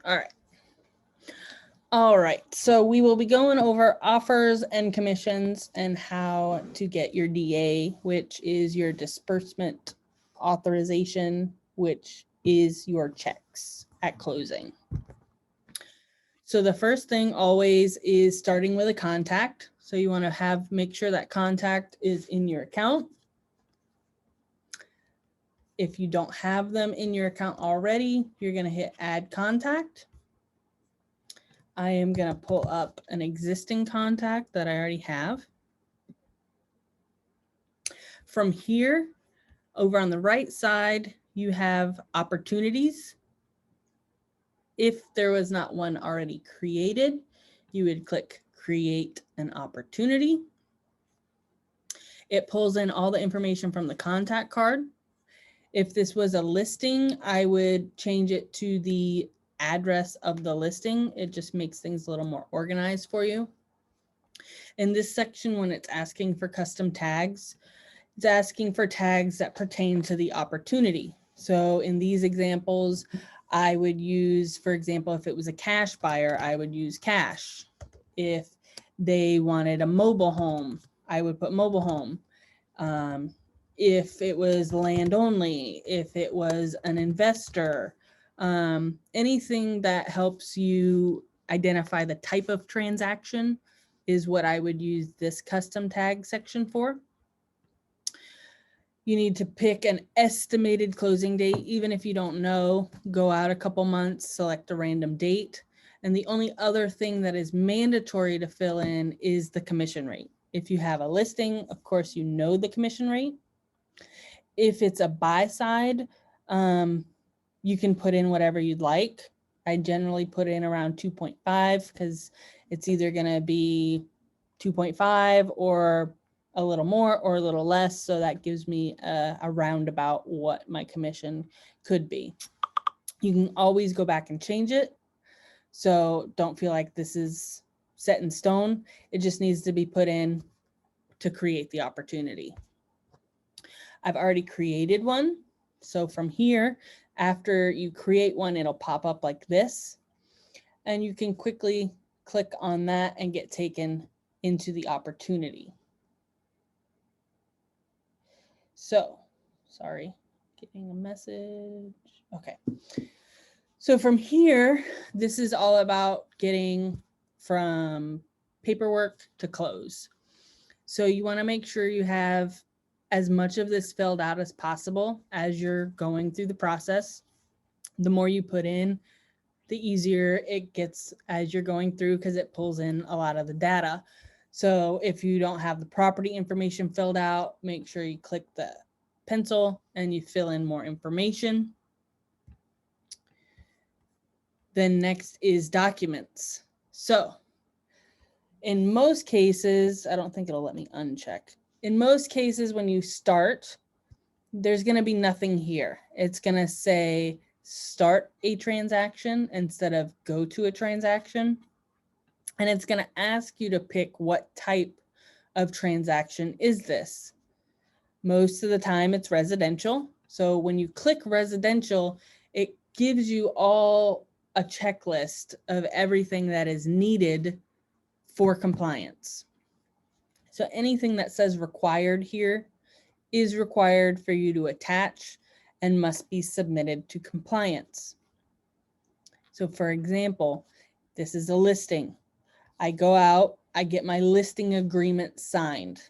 All right. All right, so we will be going over offers and commissions and how to get your DA, which is your disbursement authorization, which is your checks at closing. So the first thing always is starting with a contact. So you want to make sure that contact is in your account. If you don't have them in your account already, you're going to hit add contact. I am going to pull up an existing contact that I already have. From here, over on the right side, you have opportunities. If there was not one already created, you would click create an opportunity. It pulls in all the information from the contact card. If this was a listing, I would change it to the address of the listing. It just makes things a little more organized for you. In this section, when it's asking for custom tags, it's asking for tags that pertain to the opportunity. So in these examples, I would use, for example, if it was a cash buyer, I would use cash. If they wanted a mobile home, I would put mobile home. If it was land only, if it was an investor, anything that helps you identify the type of transaction is what I would use this custom tag section for. You need to pick an estimated closing date. Even if you don't know, go out a couple months, select a random date. And the only other thing that is mandatory to fill in is the commission rate. If you have a listing, of course, you know the commission rate. If it's a buy side, you can put in whatever you'd like. I generally put in around 2.5 because it's either going to be 2.5 or a little more or a little less. So that gives me a roundabout what my commission could be. You can always go back and change it. So don't feel like this is set in stone. It just needs to be put in to create the opportunity. I've already created one. So from here, after you create one, it'll pop up like this. And you can quickly click on that and get taken into the opportunity. So, sorry, getting a message. Okay. So from here, this is all about getting from paperwork to close. So you want to make sure you have as much of this filled out as possible as you're going through the process. The more you put in, the easier it gets as you're going through because it pulls in a lot of the data. So if you don't have the property information filled out, make sure you click the pencil and you fill in more information. Then next is documents. So in most cases, I don't think it'll let me uncheck. In most cases, when you start, there's going to be nothing here. It's going to say start a transaction instead of go to a transaction. And it's going to ask you to pick what type of transaction is this. Most of the time it's residential. So when you click residential, it gives you all a checklist of everything that is needed for compliance. So anything that says required here is required for you to attach and must be submitted to compliance. So for example, this is a listing. I go out, I get my listing agreement signed.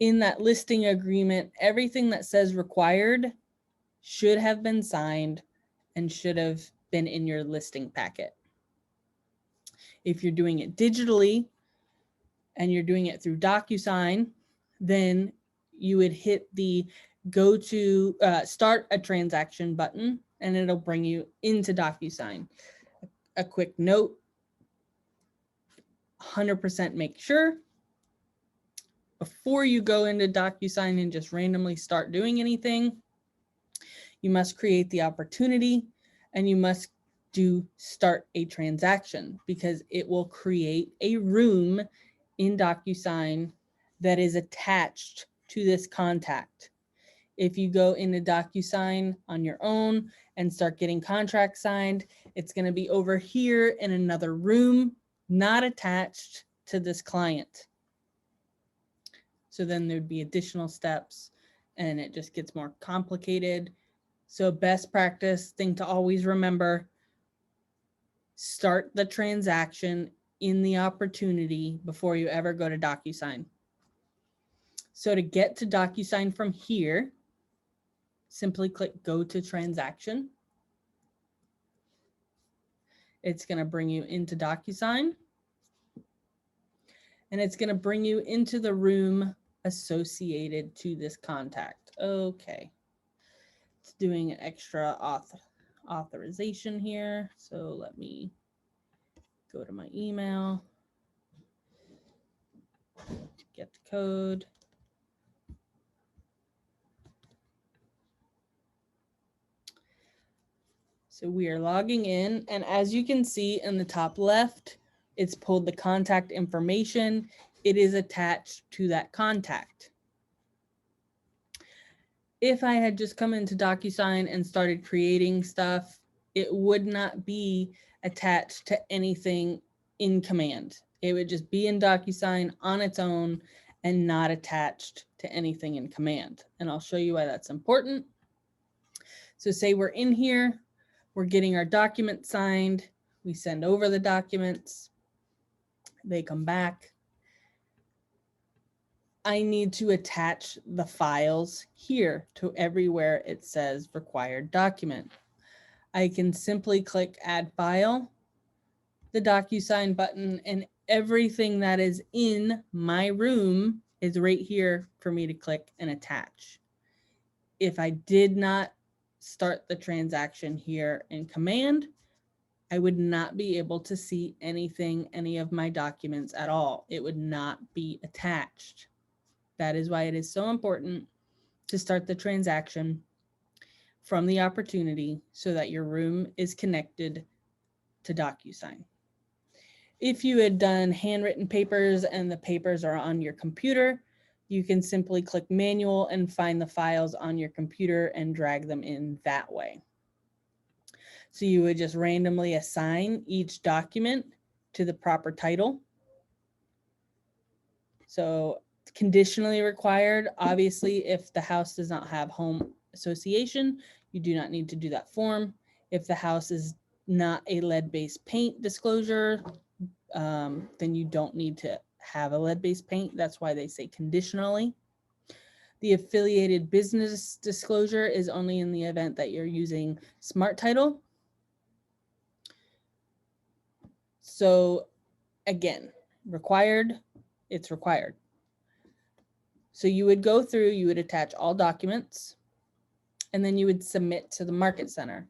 In that listing agreement, everything that says required should have been signed and should have been in your listing packet. If you're doing it digitally and you're doing it through DocuSign, then you would hit the go to start a transaction button and it'll bring you into DocuSign. A quick note, 100% make sure before you go into DocuSign and just randomly start doing anything, you must create the opportunity and you must do start a transaction because it will create a room in DocuSign that is attached to this contact. If you go into DocuSign on your own and start getting contracts signed, It's going to be over here in another room, not attached to this client. So then there'd be additional steps and it just gets more complicated. So best practice thing to always remember, start the transaction in the opportunity before you ever go to DocuSign. So to get to DocuSign from here, simply click Go to Transaction. It's going to bring you into DocuSign. And it's going to bring you into the room associated to this contact. Okay. It's doing an extra authorization here. So let me go to my email, get the code. So we are logging in, and as you can see in the top left, it's pulled the contact information. It is attached to that contact. If I had just come into DocuSign and started creating stuff, it would not be attached to anything in Command. It would just be in DocuSign on its own and not attached to anything in Command. And I'll show you why that's important. So say we're in here, we're getting our documents signed, we send over the documents, they come back. I need to attach the files here to everywhere it says required document. I can simply click Add File, the DocuSign button, and everything that is in my room is right here for me to click and attach. If I did not start the transaction here in Command, I would not be able to see anything, any of my documents at all. It would not be attached. That is why it is so important to start the transaction from the opportunity so that your room is connected to DocuSign. If you had done handwritten papers and the papers are on your computer, you can simply click Manual and find the files on your computer and drag them in that way. So you would just randomly assign each document to the proper title. So conditionally required, obviously, if the house does not have home association, you do not need to do that form. If the house is not a lead-based paint disclosure, then you don't need to have a lead-based paint. That's why they say conditionally. The affiliated business disclosure is only in the event that you're using Smart Title. So again, required, it's required. So you would go through, you would attach all documents, and then you would submit to the Market Center.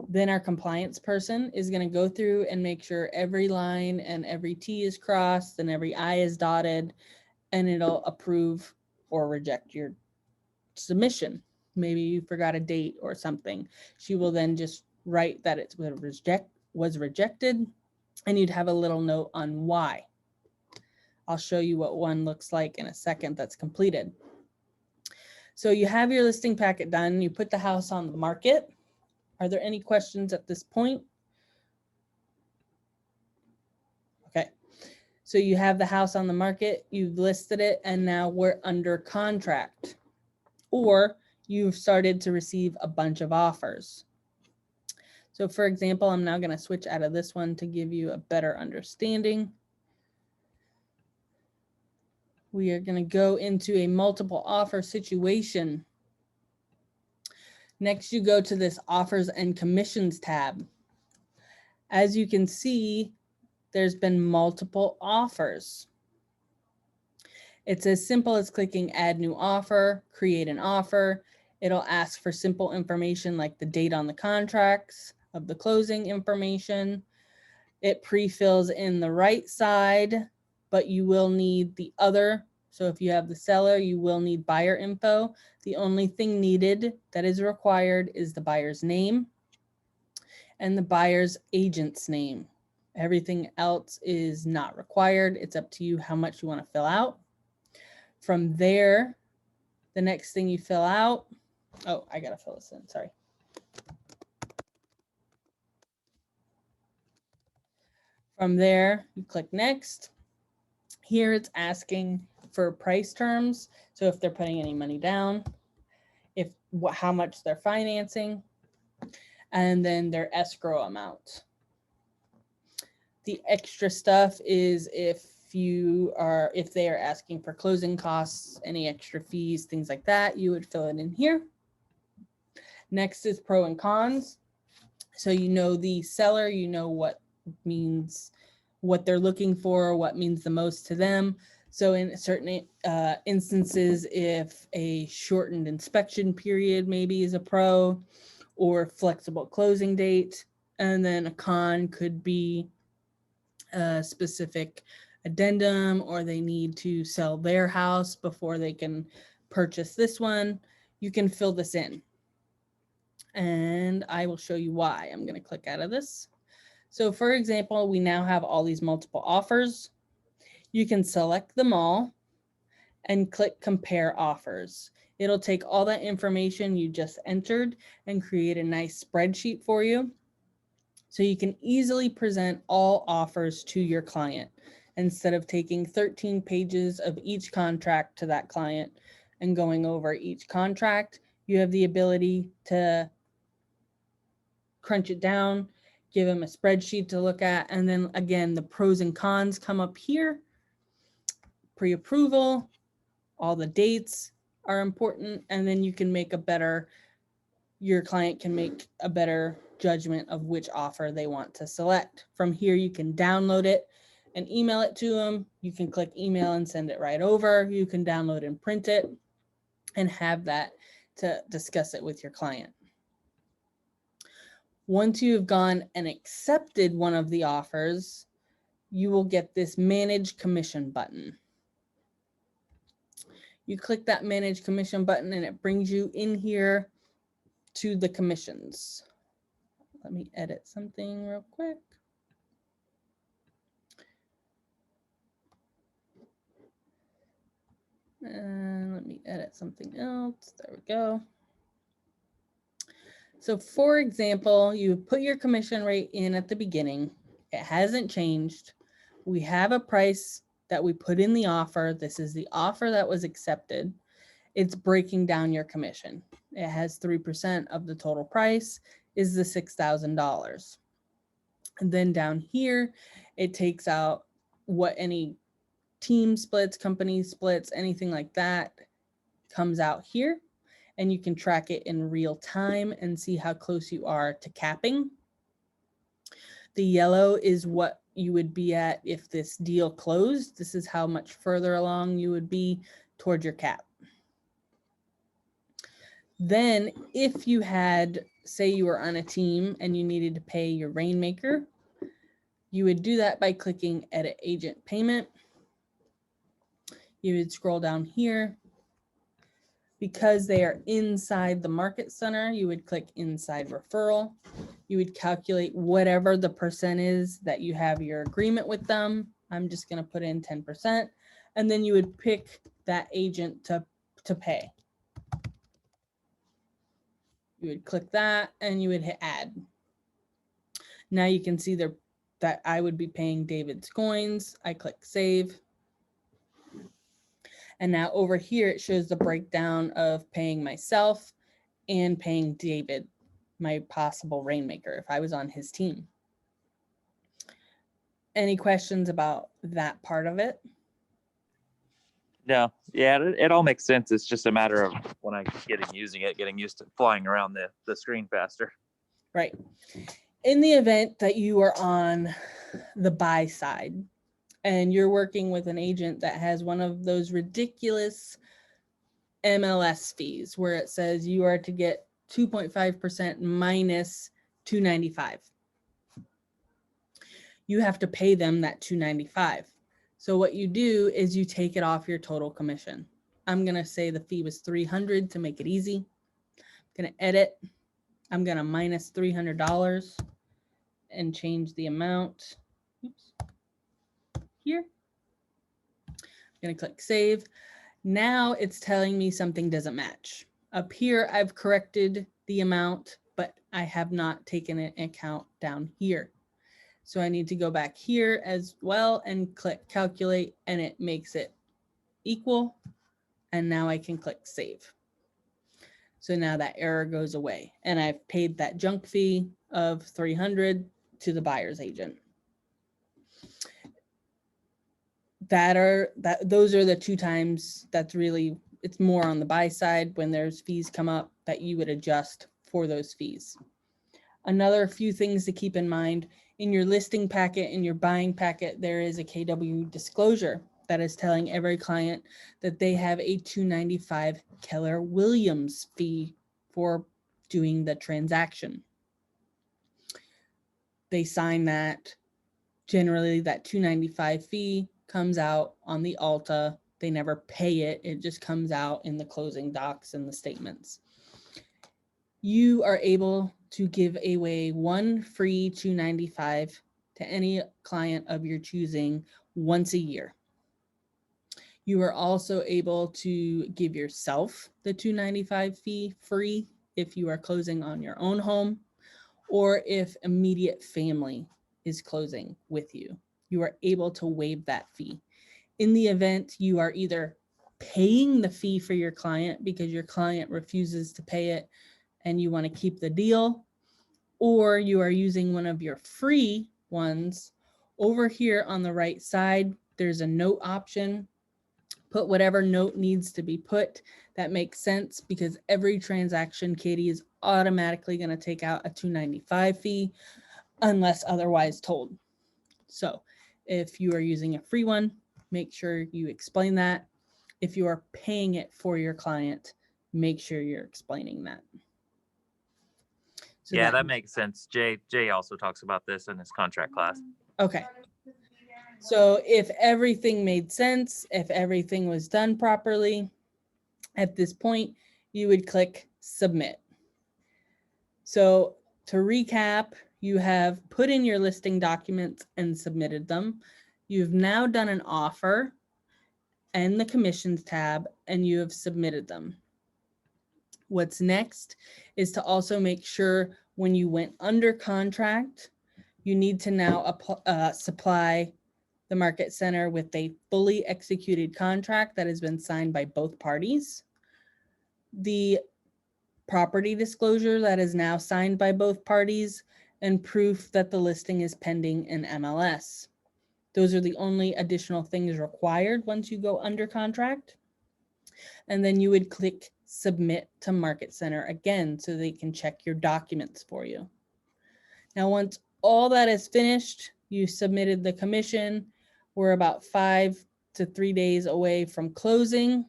Then our compliance person is going to go through and make sure every line and every T is crossed and every I is dotted, and it'll approve or reject your submission. Maybe you forgot a date or something. She will then just write that it was rejected, and you'd have a little note on why. I'll show you what one looks like in a second that's completed. So you have your listing packet done. You put the house on the market. Are there any questions at this point? Okay. So you have the house on the market, you've listed it, and now we're under contract. Or you've started to receive a bunch of offers. So for example, I'm now going to switch out of this one to give you a better understanding. We are going to go into a multiple offer situation. Next, you go to this Offers and Commissions tab. As you can see, there's been multiple offers. It's as simple as clicking Add New Offer, Create an Offer. It'll ask for simple information like the date on the contracts, of the closing information. It pre-fills in the right side, but you will need the other. So if you have the seller, you will need buyer info. The only thing needed that is required is the buyer's name and the buyer's agent's name. Everything else is not required. It's up to you how much you want to fill out. From there, the next thing you fill out, oh, I gotta fill this in, sorry. From there, you click next. Here it's asking for price terms. So if they're putting any money down, how much they're financing, and then their escrow amount. The extra stuff is if they are asking for closing costs, any extra fees, things like that, you would fill it in here. Next is pro and cons. So you know the seller, you know what they're looking for, what means the most to them. So in certain instances, if a shortened inspection period maybe is a pro, or flexible closing date, and then a con could be a specific addendum, or they need to sell their house before they can purchase this one. You can fill this in, and I will show you why. I'm going to click out of this. So for example, we now have all these multiple offers. You can select them all and click compare offers. It'll take all that information you just entered and create a nice spreadsheet for you. So you can easily present all offers to your client instead of taking 13 pages of each contract to that client and going over each contract. You have the ability to crunch it down, give them a spreadsheet to look at, and then again, the pros and cons come up here. Pre-approval, all the dates are important, and then you can make your client can make a better judgment of which offer they want to select. From here, you can download it and email it to them. You can click email and send it right over. You can download and print it and have that to discuss it with your client. Once you have gone and accepted one of the offers, you will get this Manage Commission button. You click that Manage Commission button and it brings you in here to the commissions. Let me edit something real quick. And let me edit something else. There we go. So for example, you put your commission rate in at the beginning. It hasn't changed. We have a price that we put in the offer. This is the offer that was accepted. It's breaking down your commission. It has 3% of the total price is the $6,000. And then down here, it takes out what any team splits, company splits, anything like that comes out here. And you can track it in real time and see how close you are to capping. The yellow is what you would be at if this deal closed. This is how much further along you would be toward your cap. Then if you had, say you were on a team and you needed to pay your rainmaker, you would do that by clicking Edit Agent Payment. You would scroll down here. Because they are inside the market center, you would click Inside Referral. You would calculate whatever the percent is that you have your agreement with them. I'm just going to put in 10%. And then you would pick that agent to pay. You would click that and you would hit Add. Now you can see there that I would be paying David's Coins. I click Save. And now over here, it shows the breakdown of paying myself and paying David, my possible rainmaker, if I was on his team. Any questions about that part of it? No, yeah, it all makes sense. It's just a matter of when I get using it, getting used to flying around the screen faster. Right. In the event that you are on the buy side, and you're working with an agent that has one of those ridiculous MLS fees where it says you are to get 2.5% minus $295. You have to pay them that $295. So what you do is you take it off your total commission. I'm going to say the fee was $300 to make it easy. I'm going to edit. I'm going to minus $300 and change the amount. Oops. Here. I'm going to click Save. Now it's telling me something doesn't match. Up here, I've corrected the amount, but I have not taken into account down here. So I need to go back here as well and click calculate, and it makes it equal. And now I can click save. So now that error goes away, and I've paid that junk fee of $300 to the buyer's agent. Those are the two times that's really, it's more on the buy side when there's fees come up that you would adjust for those fees. Another few things to keep in mind: in your listing packet, in your buying packet, there is a KW disclosure that is telling every client that they have a $295 Keller Williams fee for doing the transaction. They sign that. Generally, that $295 fee comes out on the Alta. They never pay it. It just comes out in the closing docs and the statements. You are able to give away one free $295 to any client of your choosing once a year. You are also able to give yourself the $295 fee free if you are closing on your own home, or if immediate family is closing with you. You are able to waive that fee. In the event you are either paying the fee for your client because your client refuses to pay it and you want to keep the deal, or you are using one of your free ones, over here on the right side, there's a note option. Put whatever note needs to be put that makes sense, because every transaction, Katie is automatically going to take out a $295 fee unless otherwise told. So if you are using a free one, make sure you explain that. If you are paying it for your client, make sure you're explaining that. So Yeah, that makes sense. Jay also talks about this in his contract class. Okay. So if everything made sense, if everything was done properly, at this point, you would click submit. So to recap, you have put in your listing documents and submitted them. You've now done an offer and the commissions tab, and you have submitted them. What's next is to also make sure when you went under contract, you need to now supply the Market Center with a fully executed contract that has been signed by both parties. The property disclosure that is now signed by both parties, and proof that the listing is pending in MLS. Those are the only additional things required once you go under contract. And then you would click submit to Market Center again so they can check your documents for you. Now, once all that is finished, you submitted the commission. We're about 5 to 3 days away from closing.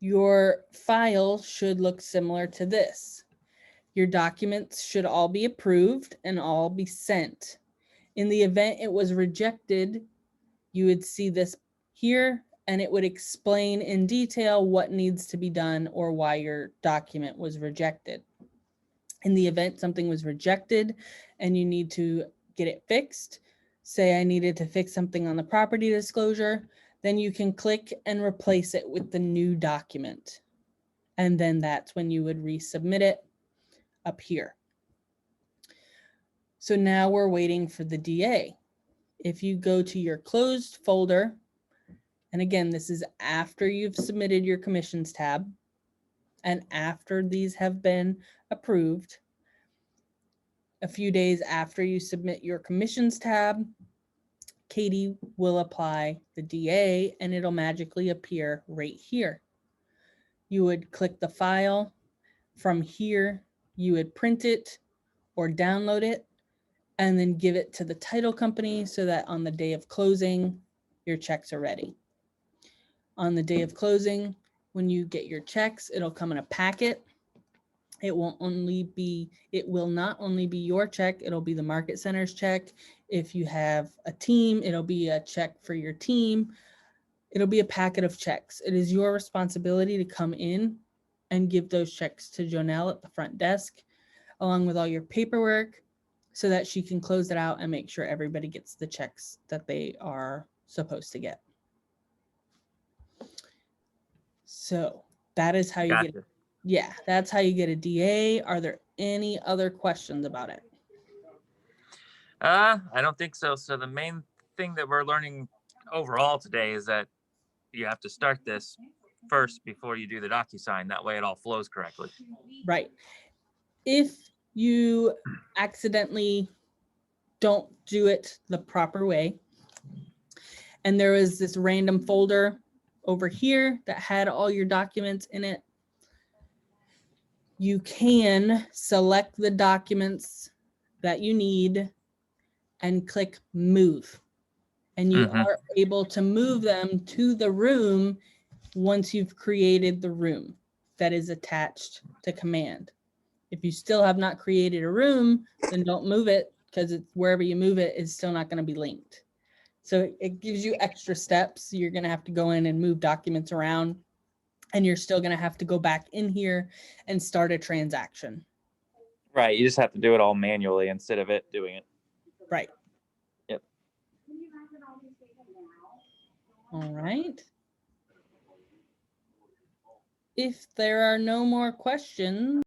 Your file should look similar to this. Your documents should all be approved and all be sent. In the event it was rejected, you would see this here, and it would explain in detail what needs to be done or why your document was rejected. In the event something was rejected and you need to get it fixed, say I needed to fix something on the property disclosure, then you can click and replace it with the new document. And then that's when you would resubmit it up here. So now we're waiting for the DA. If you go to your closed folder, and again, this is after you've submitted your commissions tab and after these have been approved, a few days after you submit your commissions tab, Katie will apply the DA and it'll magically appear right here. You would click the file. From here, you would print it or download it and then give it to the title company so that on the day of closing, your checks are ready. On the day of closing, when you get your checks, it'll come in a packet. It will not only be your check, it'll be the Market Center's check. If you have a team, it'll be a check for your team. It'll be a packet of checks. It is your responsibility to come in and give those checks to Jonelle at the front desk, along with all your paperwork, so that she can close it out and make sure everybody gets the checks that they are supposed to get. So that is how you get. Yeah, that's how you get a DA. Are there any other questions about it? I don't think so. So the main thing that we're learning overall today is that you have to start this first before you do the DocuSign. That way it all flows correctly. Right. If you accidentally don't do it the proper way, and there was this random folder over here that had all your documents in it, you can select the documents that you need and click move. And you Mhm. are able to move them to the room once you've created the room that is attached to command. If you still have not created a room, then don't move it, because it's wherever you move it is still not going to be linked. So it gives you extra steps. You're going to have to go in and move documents around, and you're still going to have to go back in here and start a transaction. Right. You just have to do it all manually instead of it doing it. Right. Yep. All right. If there are no more questions,